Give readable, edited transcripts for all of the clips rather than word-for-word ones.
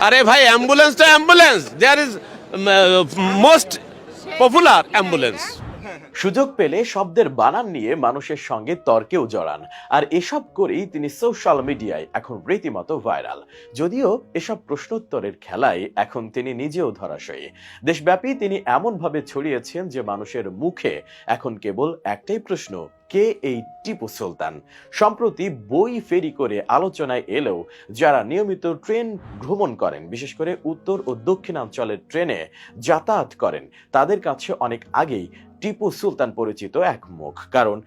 আরে ভাই, অ্যাম্বুলেন্সটা ambulance, there is most popular ambulance. সুযোগ পেলে শব্দের বানান নিয়ে মানুষের সঙ্গে তর্কেও জড়ান, আর এসব করেই তিনি সোশ্যাল মিডিয়ায় এখন রীতিমতো ভাইরাল। যদিও এসব প্রশ্নোত্তরের খেলায় এখন তিনি নিজেও ধরাশয়ী। দেশব্যাপী তিনি এমনভাবে ছড়িয়েছেন যে মানুষের মুখে এখন কেবল একটাই প্রশ্ন, কে এই টিপু সুলতান? সম্প্রতি বই ফেরি করে আলোচনায় এলেও যারা নিয়মিত ট্রেন ভ্রমণ করেন, বিশেষ করে উত্তর ও দক্ষিণাঞ্চলের ট্রেনে যাতায়াত করেন, তাদের কাছে অনেক আগেই টিপু সুলতান পরিচিত এক মুখ। কারণ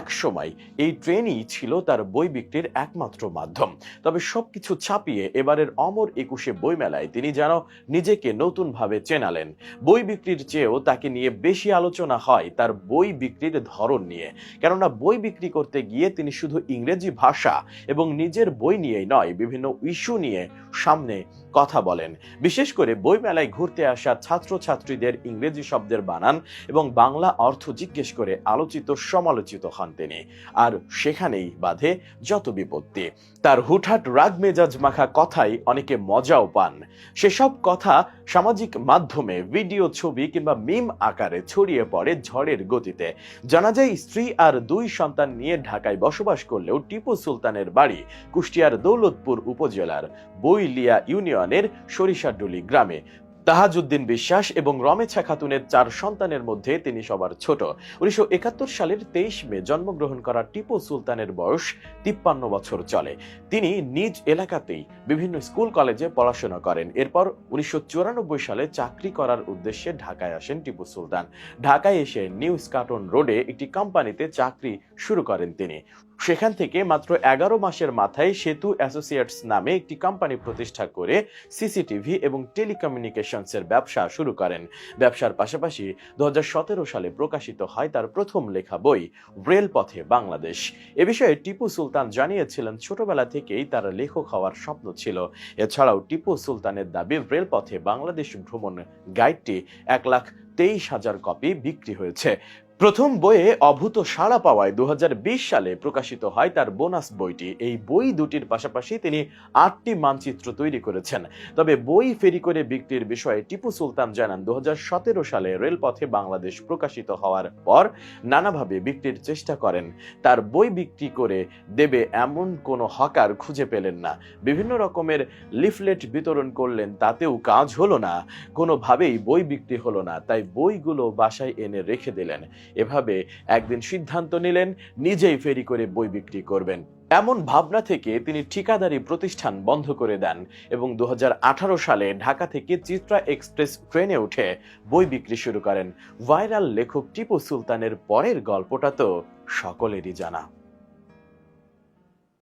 এক সময় এই ট্রেনই ছিল তার বই বিক্রির একমাত্র মাধ্যম। তবে সবকিছু ছাপিয়ে এবারের অমর একুশে বইমেলায় তিনি যেন নিজেকে নতুন ভাবে চেনালেন। বই বিক্রির চেয়েও তাকে নিয়ে বেশি আলোচনা হয় তার বই বিক্রির ধরন নিয়ে। কেননা বই বিক্রি করতে গিয়ে তিনি শুধু ইংরেজি ভাষা এবং নিজের বই নিয়েই নয়, বিভিন্ন ইস্যু নিয়ে সামনে কথা বলেন। বিশেষ করে বইমেলায় ঘুরতে আসা ছাত্রছাত্রীদের ইংরেজি শব্দের বানান এবং বাংলা অর্থ জিজ্ঞেস করে আলোচিত সমালোচিত হন তিনি। আর সেখানেই বাধে যত বিপত্তি। তার হুটহাট রাগ মেজাজ মাখা কথাই অনেকে মজাও পান। সেসব কথা সামাজিক মাধ্যমে ভিডিও, ছবি কিংবা মিম আকারে ছড়িয়ে পড়ে ঝড়ের গতিতে। জানা যায় স্ত্রী আর 2 সন্তান নিয়ে ঢাকায় বসবাস করলেও টিপু সুলতানের বাড়ি কুষ্টিয়ার দৌলতপুর উপজেলার বইলিয়া ইউনিয়নের সরিষাডুলি গ্রামে। তাহাজউদ্দিন বিশ্বাস এবং রমেছা খাতুনের 4 সন্তানের মধ্যে তিনি সবার ছোট। 1971 সালের 23 মে জন্মগ্রহণ করা টিপু সুলতানের বয়স 53 বছর চলে। তিনি নিজ এলাকাতেই বিভিন্ন স্কুল কলেজে পড়াশোনা করেন। এরপর 1994 সালে চাকরি করার উদ্দেশ্যে ঢাকায় আসেন টিপু সুলতান। ঢাকায় এসে নিউ স্কাটন রোডে একটি কোম্পানিতে চাকরি শুরু করেন তিনি। সেখান থেকে মাত্র 11 মাসের মাথায় সেতু অ্যাসোসিয়েটস নামে একটি কোম্পানি প্রতিষ্ঠা করে সিসিটিভি এবং টেলিকমিউনিকেশনসের ব্যবসা শুরু করেন। ব্যবসার পাশাপাশি 2017 সালে প্রকাশিত হয় তার প্রথম লেখা বই রেলপথে বাংলাদেশ। এ বিষয়ে টিপু সুলতান জানিয়েছিলেন ছোটবেলা থেকেই তার লেখক হওয়ার স্বপ্ন ছিল। এছাড়াও টিপু সুলতানের দাবি রেলপথে বাংলাদেশ ভ্রমণ গাইডটি 1,23,000 কপি বিক্রি হয়েছে। প্রথম বইয়ে অভূত সাড়া পাওয়ায় 2020 সালে প্রকাশিত হয় তার বোনাস বইটি। এই বই দুটির পাশাপাশি তিনি 8টি মানচিত্র তৈরি করেছেন। তবে বই ফেরি করে বিক্রির বিষয়ে টিপু সুলতান জানান, 2017 সালে রেলপথে বাংলাদেশ প্রকাশিত হওয়ার পর নানাভাবে বিক্রির চেষ্টা করেন। তার বই বিক্রি করে দেবে এমন কোনো হকার খুঁজে পেলেন না। বিভিন্ন রকমের লিফলেট বিতরণ করলেন, তাতেও কাজ হলো না। কোনোভাবেই বই বিক্রি হলো না, তাই বইগুলো বাসায় এনে রেখে দিলেন। এভাবে একদিন সিদ্ধান্ত নিলেন নিজেই ফেরি করে বই বিক্রি করবেন। এমন ভাবনা থেকে তিনি ঠিকাদারি প্রতিষ্ঠান বন্ধ করে দেন এবং 2018 সালে ঢাকা থেকে চিত্রা এক্সপ্রেস ট্রেনে উঠে বই বিক্রি শুরু করেন। ভাইরাল লেখক টিপু সুলতানের পরের গল্পটা তো সকলেরই জানা।